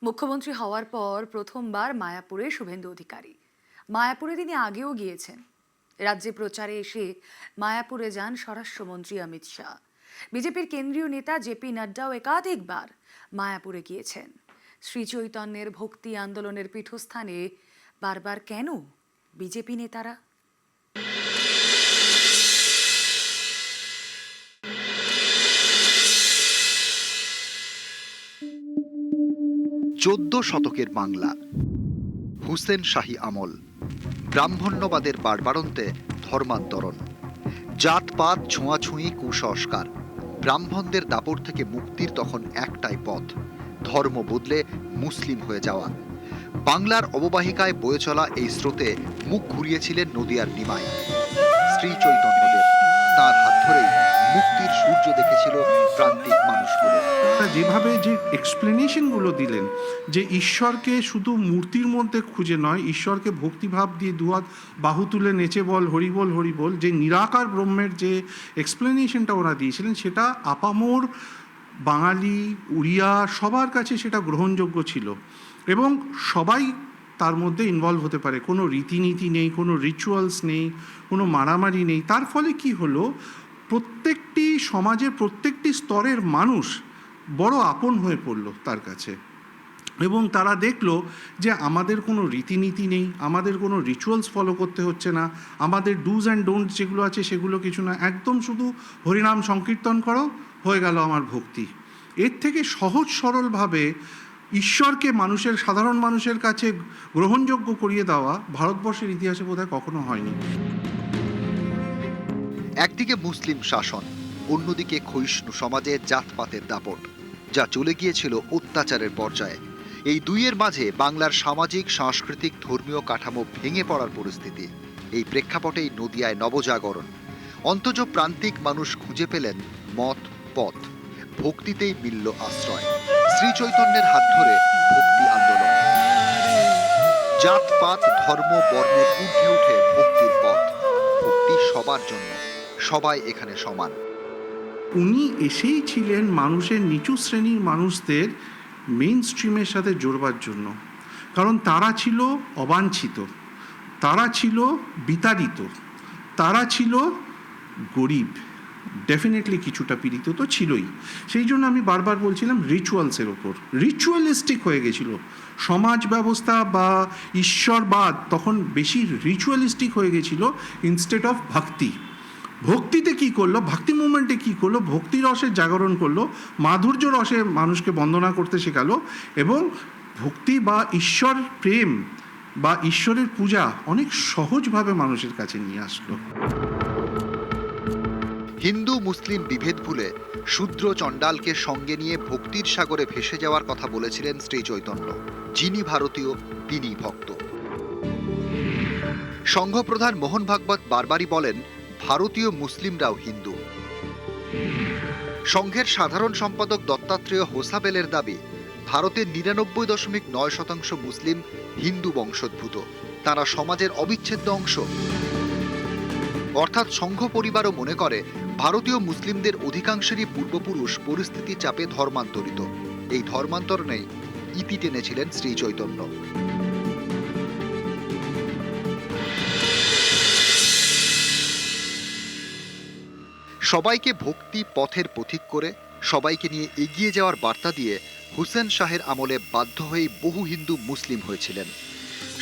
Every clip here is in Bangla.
মুখ্যমন্ত্রী হওয়ার পর প্রথমবার মায়াপুরে শুভেন্দু অধিকারী। মায়াপুরে তিনি আগেও গিয়েছেন। রাজ্যে প্রচারে এসে মায়াপুরে যান স্বরাষ্ট্রমন্ত্রী অমিত শাহ। বিজেপির কেন্দ্রীয় নেতা জেপি নাড্ডাও একাধিকবার মায়াপুরে গিয়েছেন। শ্রী চৈতন্যের ভক্তি আন্দোলনের পীঠস্থানে বারবার কেন বিজেপি নেতারা? 14 শতকের বাংলা, হুসেন শাহী আমল, ব্রাহ্মণ্যবাদের বাড়বাড়ন্তে ধর্মান্তরণ, জাতপাত ছোঁয়াছুঁয়ি কুসংস্কার। ব্রাহ্মণদের দাপট থেকে মুক্তির তখন একটাই পথ, ধর্ম বদলে মুসলিম হয়ে যাওয়া। বাংলার অববাহিকায় বয়ে চলা এই স্রোতে মুখ ঘুরিয়েছিলেন নদিয়ার নিমাই। শ্রী চৈতন্যদেব, তাঁর হাত ধরেই মুক্তির সূর্য দেখেছিল প্রান্তিক মানুষগুলো। যেভাবে যে এক্সপ্লেনেশনগুলো দিলেন, যে ঈশ্বরকে শুধু মূর্তির মধ্যে খুঁজে নয়, ঈশ্বরকে ভক্তিভাব দিয়ে দুহাত বাহু তুলে নেচে বল হরিবল হরিবল, যে নিরাকার ব্রহ্মের যে এক্সপ্লেনেশনটা ওরা দিয়েছিলেন, সেটা আপামোর বাঙালি উড়িয়া সবার কাছে সেটা গ্রহণযোগ্য ছিল এবং সবাই তার মধ্যে ইনভলভ হতে পারে। কোনো রীতিনীতি নেই, কোনো রিচুয়ালস নেই, কোনো মারামারি নেই। তার ফলে কি হলো, প্রত্যেকটি সমাজের প্রত্যেকটি স্তরের মানুষ বড় আপন হয়ে পড়ল তার কাছে এবং তারা দেখলো যে আমাদের কোনো রীতিনীতি নেই, আমাদের কোনো রিচুয়ালস ফলো করতে হচ্ছে না, আমাদের ডুজ অ্যান্ড ডোন্টস যেগুলো আছে সেগুলো কিছু না, একদম শুধু হরিনাম সংকীর্তন করো, হয়ে গেল আমার ভক্তি। এর থেকে সহজ সরলভাবে ঈশ্বরকে মানুষের, সাধারণ মানুষের কাছে গ্রহণযোগ্য করিয়ে দেওয়া ভারতবর্ষের ইতিহাসে বোধহয় কখনো হয়নি। একদিকে মুসলিম শাসন, অন্যদিকে ক্ষয়িষ্ণু সমাজে জাতপাতের দাপট, যা চলে গিয়েছিল অত্যাচারের পর্যায়ে। এই দুইয়ের মাঝে বাংলার সামাজিক, সাংস্কৃতিক, ধর্মীয় কাঠামো ভেঙে পড়ার পরিস্থিতি। এই প্রেক্ষাপটেই নদিয়ায় নবজাগরণ। অন্তজ প্রান্তিক মানুষ খুঁজে পেলেন মত পথ, ভক্তিতেই মিলল আশ্রয়। শ্রী চৈতন্যের হাত ধরে ভক্তি আন্দোলন, জাতপাত ধর্ম বর্ণে ঊর্ধ্বে উঠে ভক্তির পথ। ভক্তি সবার জন্য, সবাই এখানে সমান। উনি এসেই ছিলেন মানুষের নিচু শ্রেণীর মানুষদের মেইন স্ট্রিমের সাথে জোড়বার জন্য, কারণ তারা ছিল অবাঞ্ছিত, তারা ছিল বিতাড়িত, তারা ছিল গরিব, ডেফিনেটলি কিছুটা পীড়িত তো ছিলই। সেই জন্য আমি বারবার বলছিলাম রিচুয়ালসের ওপর, রিচুয়ালিস্টিক হয়ে গেছিল সমাজ ব্যবস্থা বা ঈশ্বরবাদ, তখন বেশি রিচুয়ালিস্টিক হয়ে গেছিল ইনস্টেড অফ ভক্তি। ভক্তিতে কি করলো, ভক্তি মুভমেন্টে কি করলো, ভক্তি রসের জাগরণ করলো, মাধুর্য রসে মানুষকে বন্দনা করতে শেখালো এবং ভক্তি বা ঈশ্বর প্রেম বা ঈশ্বরের পূজা অনেক সহজভাবে মানুষের কাছে নিয়ে আসলো। হিন্দু মুসলিম বিভেদ ভুলে শূদ্র চণ্ডালকে সঙ্গে নিয়ে ভক্তির সাগরে ভেসে যাওয়ার কথা বলেছিলেন শ্রী চৈতন্য। যিনি ভারতীয়, তিনি ভক্ত। সংঘপ্রধান মোহন ভাগবত বারবারই বলেন, ভারতীয় মুসলিমরাও হিন্দু। সংঘের সাধারণ সম্পাদক দত্তাত্রেয় হোসাবেলের দাবি, ভারতের 99.9% মুসলিম হিন্দু বংশোদ্ভূত, তারা সমাজের অবিচ্ছেদ্য অংশ। অর্থাৎ সংঘ পরিবারও মনে করে ভারতীয় মুসলিমদের অধিকাংশেরই পূর্বপুরুষ পরিস্থিতির চাপে ধর্মান্তরিত। এই ধর্মান্তরণেই ইতি টেনেছিলেন শ্রী চৈতন্য। সবাইকে ভক্তি পথের পথিক করে, সবাইকে নিয়ে এগিয়ে যাওয়ার বার্তা দিয়ে হুসেন শাহের আমলে বাধ্য হয়েই বহু হিন্দু মুসলিম হয়েছিলেন।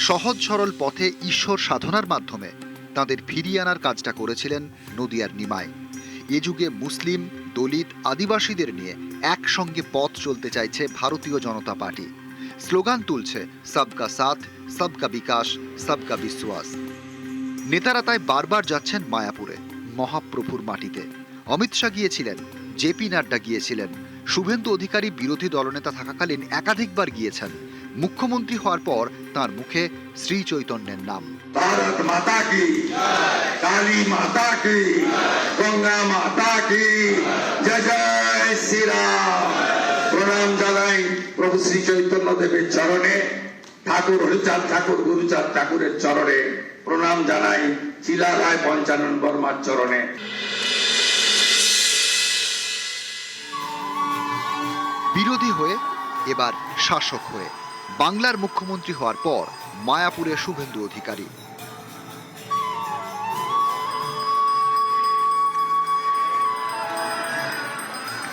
সহজ সরল পথে ঈশ্বর সাধনার মাধ্যমে তাদের ফিরিয়ে আনার কাজটা করেছিলেন নদিয়ার নিমাই। এ যুগে মুসলিম, দলিত, আদিবাসীদের নিয়ে একসঙ্গে পথ চলতে চাইছে ভারতীয় জনতা পার্টি। স্লোগান তুলছে সবকা সাথ, সবকা বিকাশ, সবকা বিশ্বাস। নেতারা তাই বারবার যাচ্ছেন মায়াপুরে, মহাপ্রভুর মাটিতে। অমিত শাহ গিয়েছিলেন, জেপি নাড্ডা গিয়েছিলেন, শুভেন্দু অধিকারী বিরোধী দলনেতা থাকাকালীন একাধিকবার গিয়েছেন। মুখ্যমন্ত্রী হওয়ার পর তার মুখে শ্রী চৈতন্যের নাম। ভারত মাতা কি, কালী মাতা কি, গঙ্গা মাতা কি, জয় জয় শ্রীরাম। প্রণাম জানাই প্রভু শ্রী চৈতন্য দেবের চরণে, ঠাকুর হরিচাঁদ ঠাকুর, গুরুচাঁদ ঠাকুরের চরণে প্রণাম জানাই, চিলা রায় পঞ্চানন বর্মার চরণে। বিরোধী হয়ে এবার শাসক হয়ে। বাংলার মুখ্যমন্ত্রী হওয়ার পর মায়াপুরে শুভেন্দু অধিকারী।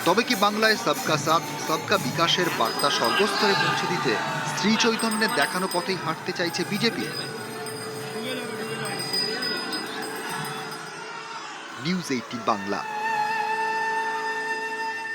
তবে কি বাংলায় সবকা সাথ সবকা বিকাশের বার্তা সর্বস্তরে পৌঁছে দিতে স্ত্রী চৈতন্যের দেখানো পথেই হাঁটতে চাইছে বিজেপি? নিউজ 18 বাংলা।